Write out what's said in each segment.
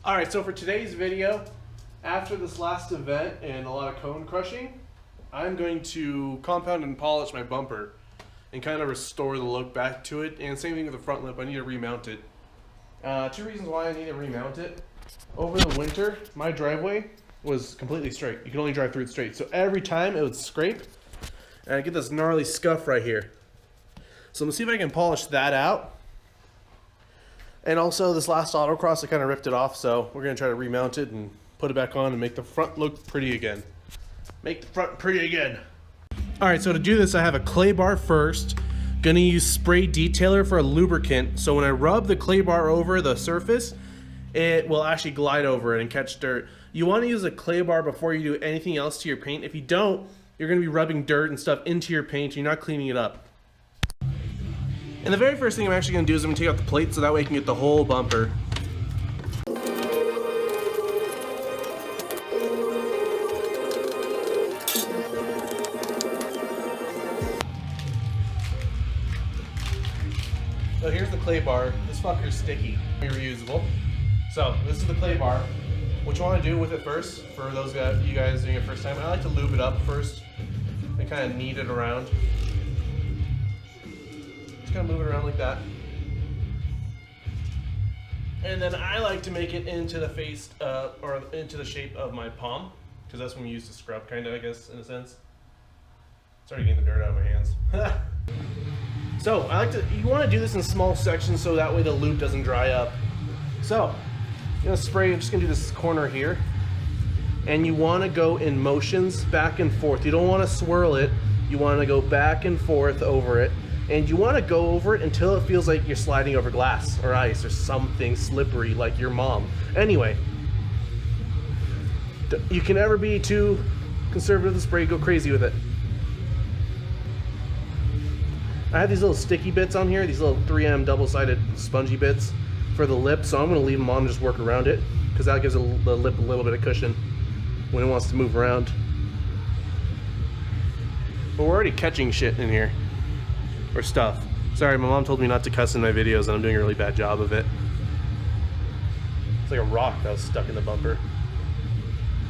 Alright, so for today's video, after this last event and a lot of cone crushing, I'm going to compound and polish my bumper and kind of restore the look back to it. And same thing with the front lip, I need to remount it. Two reasons why I need to remount it. Over the winter, my driveway was completely straight. You can only drive through it straight. So every time it would scrape, and I get this gnarly scuff right here. So I'm gonna see if I can polish that out. And also this last autocross, I kind of ripped it off, so we're gonna try to remount it and put it back on and make the front look pretty again. Make the front pretty again. All right, so to do this, I have a clay bar first. Gonna use spray detailer for a lubricant, so when I rub the clay bar over the surface, it will actually glide over it and catch dirt. You wanna use a clay bar before you do anything else to your paint. If you don't, you're gonna be rubbing dirt and stuff into your paint, and you're not cleaning it up. And the very first thing I'm actually going to do is I'm going to take out the plate so that way I can get the whole bumper. So here's the clay bar. This fucker's sticky. Reusable. So this is the clay bar. What you want to do with it first, for those you guys doing it first time, I like to lube it up first and kind of knead it around. Just kind of move it around like that. And then I like to make it into the face, or into the shape of my palm, because that's when we use to scrub, kind of, I guess, in a sense. Starting getting the dirt out of my hands. So, you want to do this in small sections so that way the lube doesn't dry up. So, I'm going to spray, I'm just going to do this corner here. And you want to go in motions back and forth. You don't want to swirl it. You want to go back and forth over it. And you want to go over it until it feels like you're sliding over glass or ice or something slippery like your mom. Anyway, you can never be too conservative with the spray, go crazy with it. I have these little sticky bits on here, these little 3M double-sided spongy bits for the lip, so I'm going to leave them on and just work around it, because that gives the lip a little bit of cushion when it wants to move around. But we're already catching shit in here. Or stuff. Sorry, my mom told me not to cuss in my videos and I'm doing a really bad job of it. It's like a rock that was stuck in the bumper.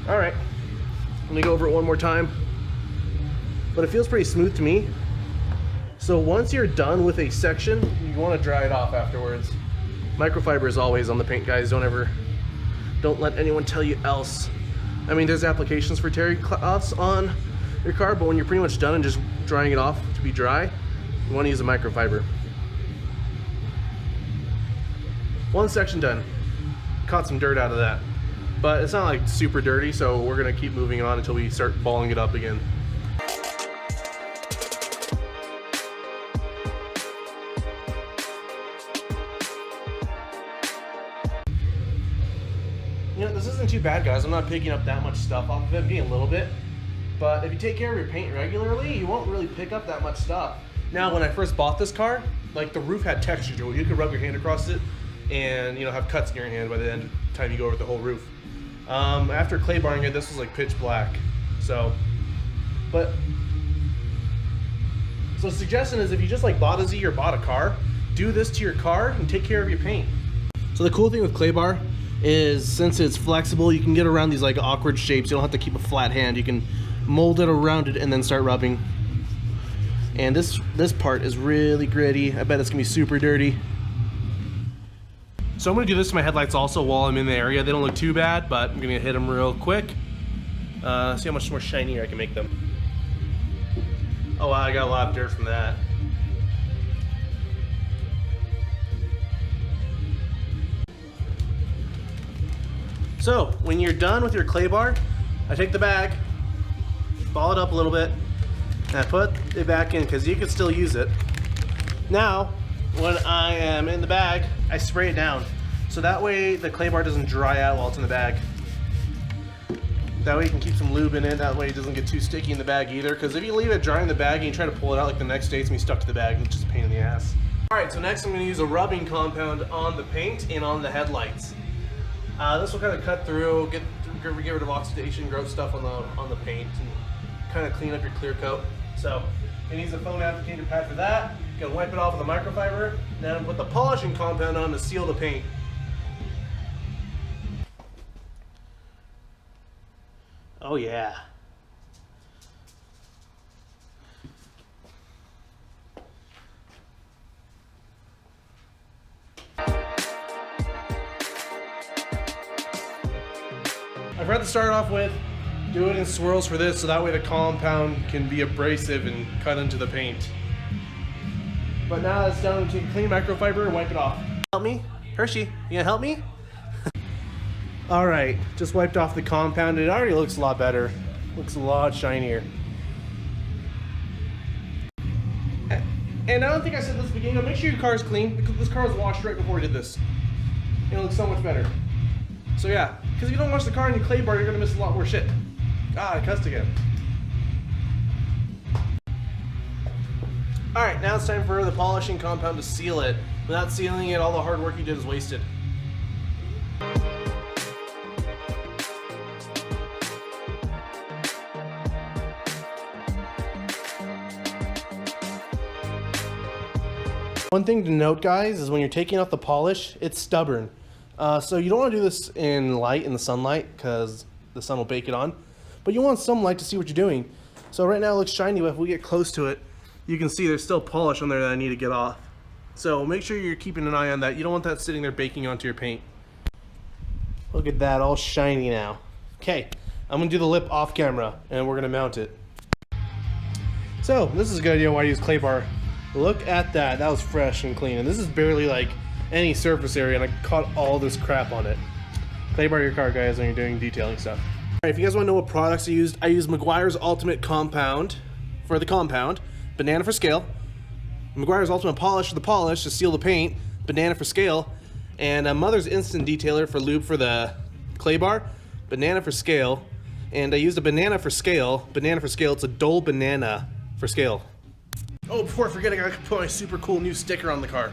Alright, let me go over it one more time. But it feels pretty smooth to me. So once you're done with a section, you want to dry it off afterwards. Microfiber is always on the paint, guys. Don't let anyone tell you else. I mean, there's applications for terry cloths on your car, but when you're pretty much done and just drying it off to be dry, you want to use a microfiber. One section done. Caught some dirt out of that. But it's not like super dirty, so we're going to keep moving on until we start balling it up again. You know, this isn't too bad, guys. I'm not picking up that much stuff off of it, maybe a little bit. But if you take care of your paint regularly, you won't really pick up that much stuff. Now, when I first bought this car, like, the roof had texture to it. You could rub your hand across it and, you know, have cuts in your hand by the time you go over the whole roof. After clay barring it, this was like pitch black. So the suggestion is, if you just like bought a Z or bought a car, do this to your car and take care of your paint. So the cool thing with clay bar is, since it's flexible, you can get around these like awkward shapes. You don't have to keep a flat hand. You can mold it around it and then start rubbing. And this part is really gritty. I bet it's gonna be super dirty. So I'm gonna do this to my headlights also while I'm in the area. They don't look too bad, but I'm gonna hit them real quick. See how much more shinier I can make them. Oh wow, I got a lot of dirt from that. So when you're done with your clay bar, I take the bag, ball it up a little bit, and I put it back in because you can still use it. Now, when I am in the bag, I spray it down. So that way the clay bar doesn't dry out while it's in the bag. That way you can keep some lube in it. That way it doesn't get too sticky in the bag either. Because if you leave it dry in the bag and you try to pull it out like the next day, it's gonna be stuck to the bag and it's just a pain in the ass. Alright, so next I'm gonna use a rubbing compound on the paint and on the headlights. This will kind of cut through, get rid of oxidation, growth stuff on the paint, and kind of clean up your clear coat. So it needs a foam applicator pad for that. You can wipe it off with a microfiber, then put the polishing compound on to seal the paint. Oh yeah. I forgot to start off with do it in swirls for this, so that way the compound can be abrasive and cut into the paint. But now it's done, we take clean microfiber and wipe it off. Help me? Hershey, you gonna help me? Alright, just wiped off the compound. It already looks a lot better. Looks a lot shinier. And I don't think I said this at the beginning, but make sure your car is clean, because this car was washed right before I did this. And it looks so much better. So yeah, because if you don't wash the car in your clay bar, you're gonna miss a lot more shit. Ah, I cussed again. Alright, now it's time for the polishing compound to seal it. Without sealing it, all the hard work you did is wasted. One thing to note, guys, is when you're taking off the polish, it's stubborn. So you don't want to do this in the sunlight, because the sun will bake it on. But you want some light to see what you're doing. So right now it looks shiny, but if we get close to it, you can see there's still polish on there that I need to get off. So make sure you're keeping an eye on that. You don't want that sitting there baking onto your paint. Look at that, all shiny now. Okay, I'm gonna do the lip off camera, and we're gonna mount it. So this is a good idea why I use clay bar. Look at that, that was fresh and clean. And this is barely like any surface area, and I caught all this crap on it. Clay bar your car, guys, when you're doing detailing stuff. Alright, if you guys want to know what products I used Meguiar's Ultimate Compound for the compound, Banana for scale, Meguiar's Ultimate Polish for the polish to seal the paint, Banana for scale, and Mother's Instant Detailer for lube for the clay bar, Banana for scale, and I used a Banana for scale, it's a Dole Banana for scale. Oh, before I forget, I gotta put my super cool new sticker on the car.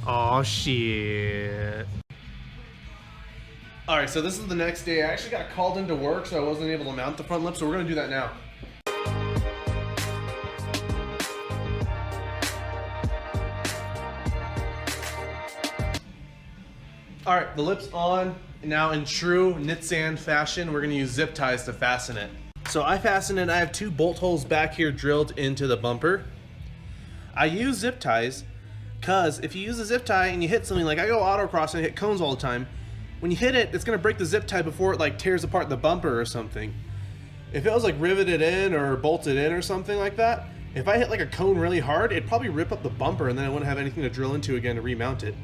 Aw, shit. Alright, so this is the next day. I actually got called into work, so I wasn't able to mount the front lip, so we're gonna do that now. Alright, the lip's on. Now in true NISSAN fashion, we're gonna use zip ties to fasten it. So I fastened it, I have 2 bolt holes back here drilled into the bumper. I use zip ties because if you use a zip tie and you hit something, like I go autocross and I hit cones all the time, when you hit it, it's gonna break the zip tie before it like tears apart the bumper or something. If it was like riveted in or bolted in or something like that, if I hit like a cone really hard, it'd probably rip up the bumper and then I wouldn't have anything to drill into again to remount it.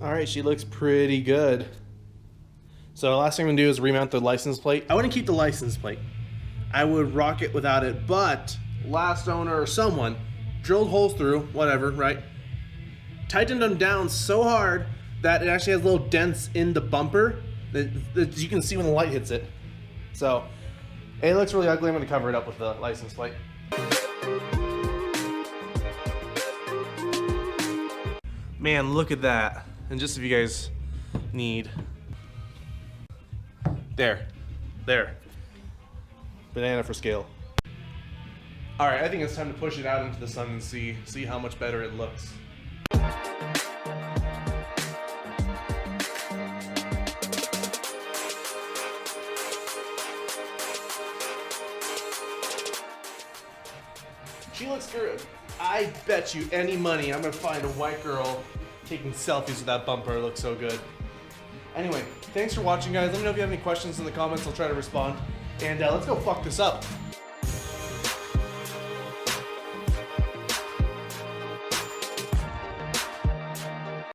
Alright, she looks pretty good. So the last thing I'm gonna do is remount the license plate. I wouldn't keep the license plate. I would rock it without it, but last owner or someone drilled holes through, whatever, right? Tightened them down so hard that it actually has little dents in the bumper that you can see when the light hits it. So, it looks really ugly. I'm gonna cover it up with the license plate. Man, look at that. And just if you guys need. There. Banana for scale. Alright, I think it's time to push it out into the sun and see how much better it looks. She looks good. I bet you any money I'm gonna find a white girl taking selfies with that bumper. It looks so good. Anyway, thanks for watching, guys. Let me know if you have any questions in the comments. I'll try to respond. And let's go fuck this up.